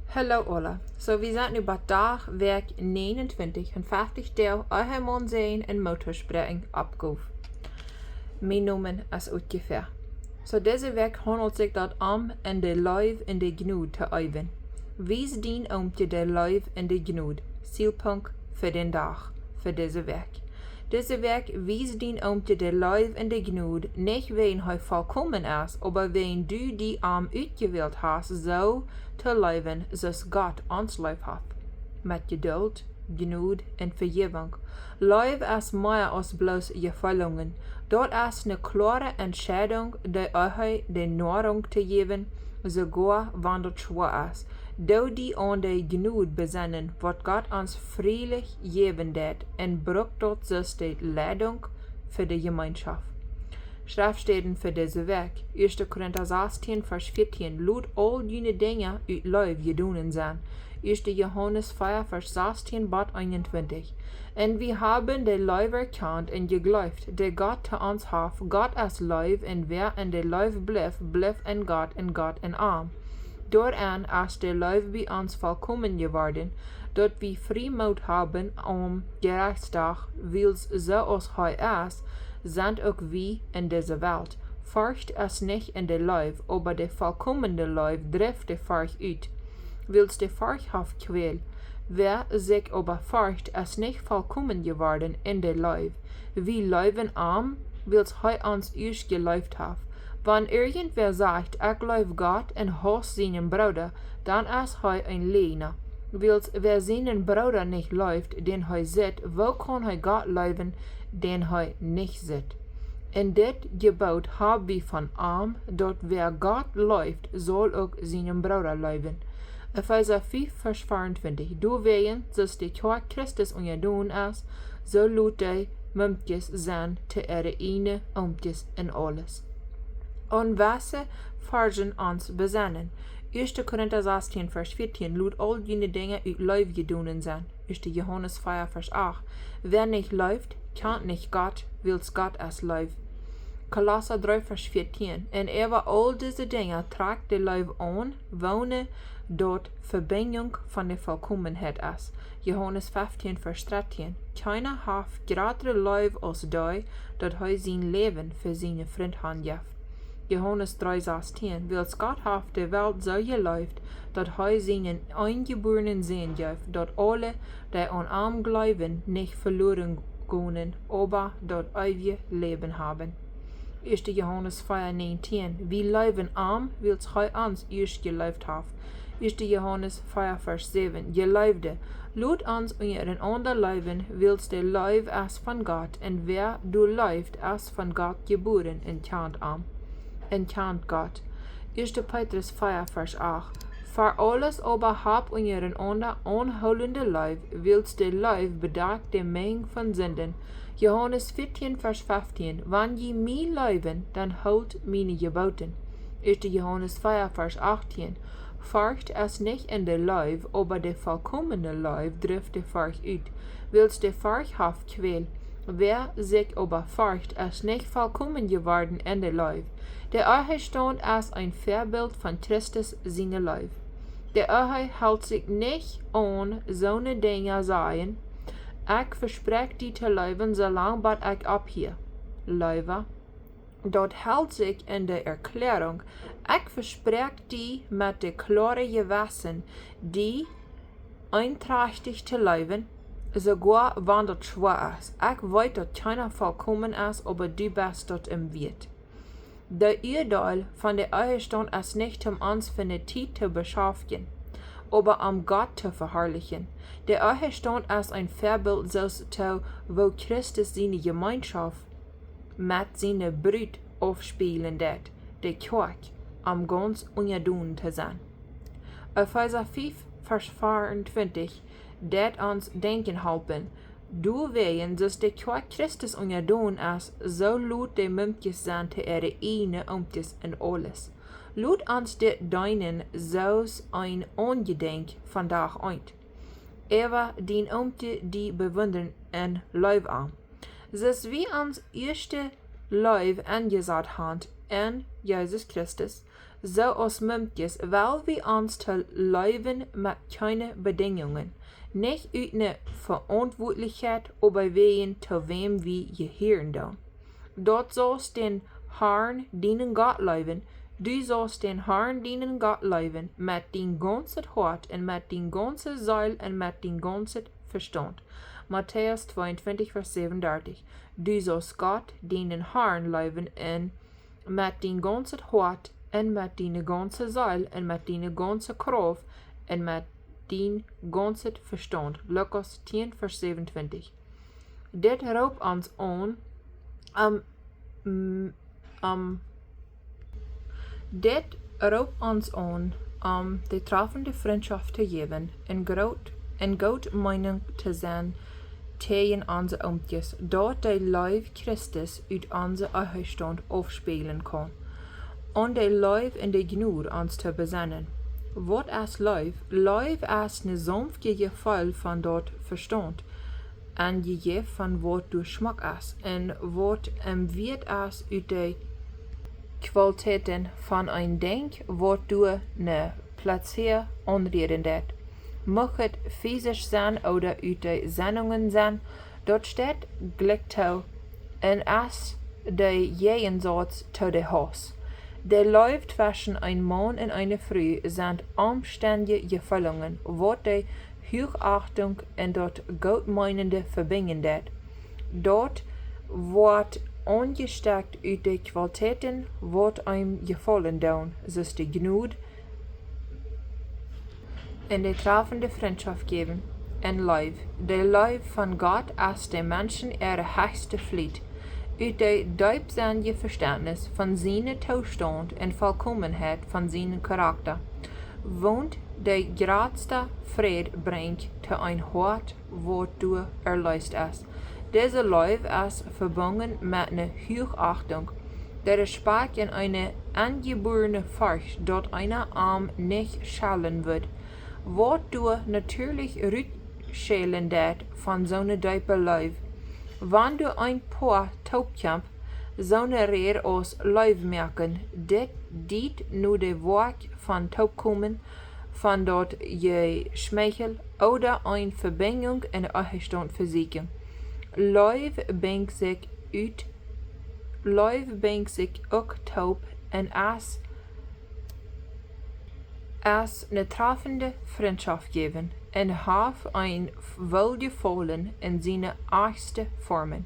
Hallo alle. So we zijn nu bij dag werk 29 en 50 deel Ehemaun zijn en motorspreken Oppgow. Mijn noemen is ungefähr. So deze week handelt zich dat om en de Leid en de Jnod te Eewen. Wees dien om te de Leid en de Jnod. Zielpunt voor den dag, voor deze week. Deze week wees dien om te de Leid en de Jnod, niet wen hij volkomen is, aber wen du die uitgewählt hast, zo te leven zoals God ons lief had. Met geduld, Jnod en vergeving. Lief is meer als blos gevoelingen. Dat is een klare entscheidung, die hij de nahrung te geven, sogar wanneer het schwer is. Do die aan de Jnod bezinnen, wat God ons vrijelijk geven deed, en brukt dat zoals de leiding voor de gemeenschap. Schriftsteden voor deze week. 1 Korinther 16, vers 14. Laat al jullie dingen uit lief gedoonen zijn. 1 Johannes 4, vers 16 tot 21. En we hebben de lief erkend en geglaubt, de God te ons heeft. God is lief en wer in de lief blijft in God in arm. Dooran is de lief bij ons volkomen geworden, dat we vrijmoed hebben om gerichtsdag, wils zoals hij is, zijn ook wie in deze wereld. Furcht is niet in de lief, aber de volkomene lief drijft de furcht uit. Wils de furcht heeft kweel. Wer zich aber furcht is niet volkomen geworden in de lief. Wie leven arm, wils hij ons eerst geliefd heeft. Wanneer irgendwer sagt, ik lief God en haat zijn broeder, dan is hij een leeuwenaar. Wils wer zijn broeder niet lieft, den hij zit, wo kan hij God liefden, den hij niet zit? En dit gebod hebben we van arm, dat wer God lieft, zal ook zijn broeder liefden. Epheser 5, vers 24. Door wegen, zoals de kerk Christus onderdoen is, zo laat hij mumtjes zijn te ene omtjes in alles. On wasse versen ons bezinnen. 1 Korinther 16, vers 14. Laat al jene dingen uit lief gedoonen zijn. 1 Johannes 4, vers 8. Wer nicht läuft, kennt nicht Gott, wils Gott es lief. Kolosser 3, vers 14. En über all diese Dinge tragt de lief aan, wonen dort Verbindung van de volkomenheid is. Johannes 15, vers 13. Keiner heeft grotere lief als die, dat hij zijn leven voor zijn vriend heeft. Johannes 3, 16. Wils Gott heeft de wereld zo geliefd, dat hij zijn eingeborenen Sohn geeft, dat alle, die aan hem geloven, niet verloren gaan, aber dat eeuwige Leben haben. 1 Johannes 4, 19. Wie leven am, wils hij ons eerst geliefd heeft. 1 Johannes 4, vers 7. Geliefde, laat ons een ander leven, wils de lief is van God, en wer du leeft is van God geboren en kent am. En kent God. 1 Petrus 4, vers 8. Voor alles aber hab unseren ander aanhoudende lief, wils de lief bedacht de meng van zinden. Johannes 14, vers 15. Wanneer je mij liefden, dan houdt mijn geboten. 1 Johannes 4, vers 18. Furcht is niet in de lief, aber de volkomene lief drijft de furcht uit. Wils de furcht heeft kweel. Wer sich aber furcht, is nicht vollkommen geworden in der lief. Der Auferstand ist ein Vorbild von Christus seine Life. Der Aufer hält sich nicht an so ne Dinge sagen, ich verspreche die zu leben, solange bis ich abhiehe. Leuwe. Dort hält sich in der Erklärung, ich verspreche die mit der klare Gewissen, die eent'rajchtich zu leben, sogar wenn das schwer ist. Ich weiß, dass keiner vollkommen ist, aber du bist dort im Wert. Der Urteil von der Auferstand ist nicht um uns für eine Zeit zu beschäftigen, aber um Gott zu verherrlichen. Der Auferstand ist ein Vorbild, wo Christus seine Gemeinschaft mit seiner Brut aufspielen wird, der Kirche, um ganz unterdonen zu sein. Epheser 5, vers 24, det uns denken helpen. Door wegen, dass de kerk Christus onderdoen is, zo laat de mumtjes zijn te ene omtjes in alles. Laat ons dit dienen zoals een ongedenk vandaag uit. Ewa dien omtje die bewonderen en lief aan. Zoals we ons eerste lief aangezet hebben in Jezus Christus, zoals mumpjes, wel wie ons te leven met keine Bedingungen, nicht uit ne Verantwortlichkeit, aber wegen zu wem wie je hiern doen. Dort sollst den Herrn dienen Gott leven, du sollst den Herrn dienen Gott leven, met dien ganzet hart en met dien ganze Seil en met dien ganzet Verstand. Matthäus 22, vers 37. Du sollst Gott dienen Herrn leven en met dien ganzet hart en met dien ganze Seil en met dien ganze Kraft en met dien ganzet Verstand. Lukas 10, vers 27. Dit roept ons aan de treffende vriendschap te geven en goed meening te zijn tegen onze oomtjes, dat de Leid Christus uit onze achterstand afspelen kan, en de Leid en de Jnod ons te bezinnen. Wat is Leid? Leid is een sanfte gevoel van dat verstand, en je van wat du smak is, en wat weet is uit de kwaliteiten van een denk, wat du ne plaatseer onreden dat. Mag het fysisch zijn oder uit de zendingen zijn, dat staat gelijk toe, en as de jegensatz to de haas. De Leid tussen een man en een vrouw zijn omstandige gevoelingen, wat de hoogachtung en dat goedmeinende verbinden dat. Dat wordt ongestekt uit de kwaliteiten wat hem gevallen doen, zoals de Jnod en de treffende vriendschap geven en Leid. De Leid van God is de mensen hoogste vliet. Uit de diepzinnige verständnis van zijn toestand en volkomenheid van zijn karakter, woont de grootste vrede brengt te een hart wat du erleist is. Deze Leid is verbunden met een hoogachtung, der respect en een angeborene furcht dat een arm niet schalen wird, wat du natuurlijk rückschälen dat van zo'n diepe Leid. Wann du ein paar Taubkamp zo'n reer als Leid merken, dit nu de Wäakj van Taubkommen, van dat je schmeichel oder een verbindung in de achterstand verzieken. Leid brengt zich ook taub en as ne treffende vriendschap geven en heeft een welgevallen in zijn eigen vormen.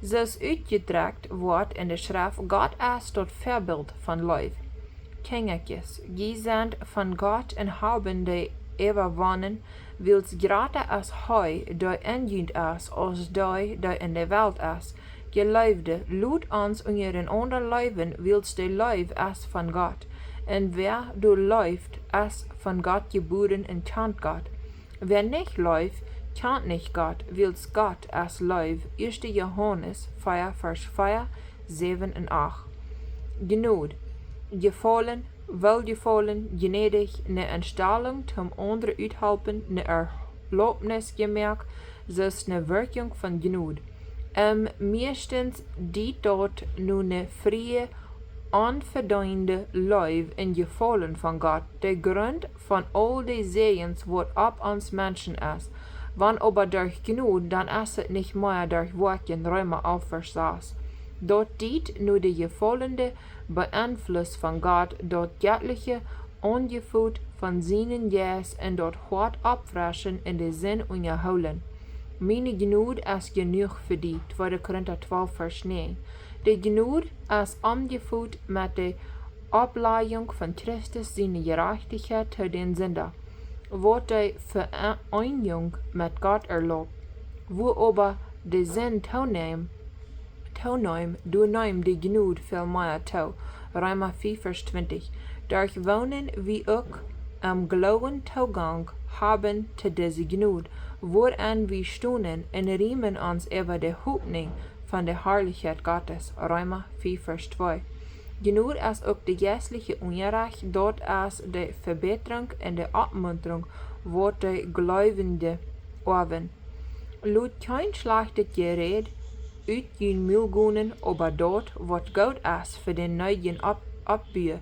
Zoals uitgedrukt wordt in de schrift, God is tot voorbeeld van Leid. Kindertjes, je zijn van God en hebben de overwonnen, wils greater als hij die in is, als die in de wereld is. Geliefde, laat ons onder ander leven, wils de Leid is van God. En wer du läuft, ist von Gott geboren und kennt Gott. Wer nicht läuft, kennt nicht Gott, wils Gott ist Leid. 1. Johannes 4, Vers 4, 7 und 8. Jnod, gefallen, welgefallen, gnädig, ne Entstellung zum anderen uithelpen, ne Erlaubnis gemerkt, zoals ne Wirkung von Jnod. Meestens die dort nu ne vrije, onverdiende Leid in gevallen van God, de grond van al de Säajens wat op ons Menschen is. Wann aber durch Jnod, dann ist es nicht mehr durch Wäakj Räume aufversaß. Dort diet nu de gefallene Beeinfluss von Gott, dort göttliche Ongevoed von seinen Jes en dort hart abfressen in de zin unterholen. Meine Jnod ist genug für die, 2. Korinther 12, Vers 9. De Jnod is omgevoed met de opleiding van Christus zijn gerechtigheid te den Sünder, wat de Vereinigung met God erlaubt. Wo aber de Senn toeneem, du neem de Jnod veel meer toe. Römer 4, Vers 20. Durch wonen wie ook Glauben Toegang haben te deze Jnod, woran wir stonen en riemen ons über de Hoffnung van de Herrlichkeit Gottes. Römer 4, Vers 2. Jnod is ook de geestliche Unrecht, dort is de verbetering en de opmuntering wat de Gläubige oven. Laat kein schlechtes Gerät uit je Müllgonen, aber dort wat goed is voor de neuen opbouw,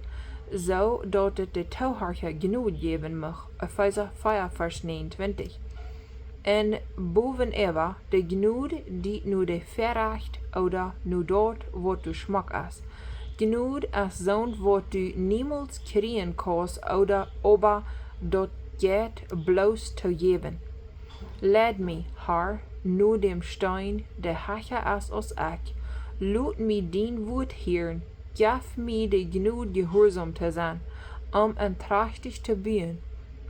zo dat het de touwharige Jnod geven mag, Epheser 4 vers 29. En bovenever de Jnod die nu de verrecht oder nu dat wat du smak is. Jnod is zoont wat du niemols kjrieen koos oder ober dat jeit blos te jäwen. Leid me, Herr, nu dem Steen, de hecha is als ik. Laat me dien wuat hiern. Geef me de Jnod jehuarsom te zijn, eent'rajchtich te buen.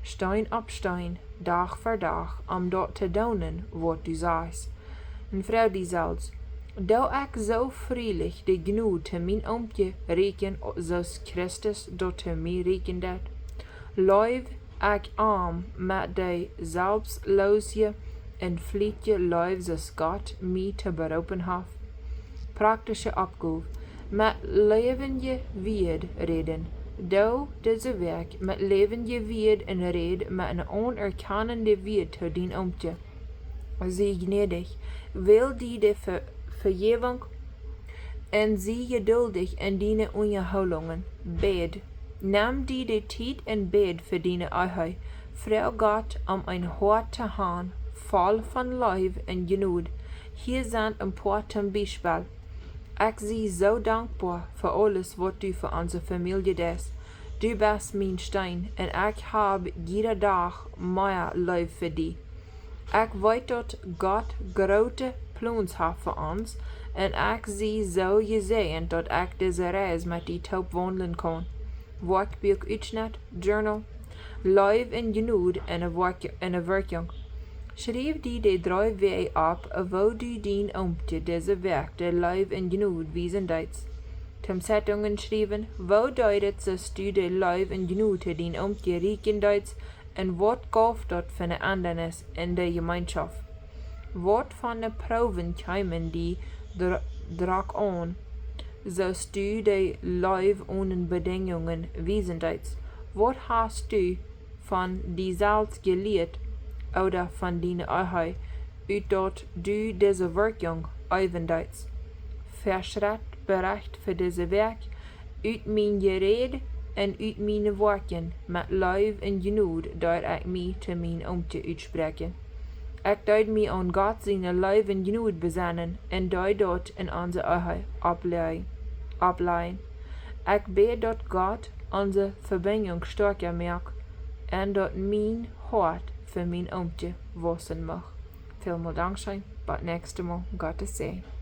Steen op steen, dag voor dag, dat te doonen wat du sagst. En vrouw die zelfs, Doag zo vrijelijk de Jnod te mijn ompje reken, zoals Christus dat te mij reken dat. Leid ik arm met de zelfsloosje en vlietje leid zoals God mij te beroepen heeft. Praktische Oppgow. Met levende wied reden. Doe deze werk met levende wied en red met een onerkennende wied te dien ompje. Zie gnedig, wil die de vergeving en zie geduldig en dienen ongehoudingen. Bed. Nam die de tijd en bed voor dienen eigen. Vraag God een hart te gaan, vol van lief en Jnod. Hier zijn een paar ten Beispiel. Ik zie zo dankbaar voor alles wat du voor onze familie des. Du bist mijn Steen en ik heb iedere dag meer lief voor die. Ik weet dat God grote plans heeft voor ons en ik zie zo gezegend dat ik deze reis met die top wandelen kan. Werkboek uitschnitt, journal, live en Jnod en een werking. Schrijf die de 3 weken op, wo du dien ompje deze werk de live en Jnod wiesen duits. Zum Zettungen schrijven, wo duidet zoals du de live en Jnod te dien ompje rieken duits en wat gaf dat van de andernis in de gemeenschap. Wat van de proeven komen die drak aan, zoals du de live ohne bedingungen wiesen duits. Wat hast du van die zelfs geleerd oder van dien eigen, uit dat du deze werking uitwendigt. Verschrift bericht voor deze werk, uit mijn gered en uit mijn woorden, met lief en Jnod, dat ik mij te mijn ompje uitspreken. Ik duid mij aan God zijn lief en Jnod bezinnen en duid dat in onze eigen opleiden. Ik bid dat God onze verbinding sterker maakt en dat mijn hart voor mijn ompje wassen mag. Veel dank zijn, tot nächste Mal. Gottes Segen.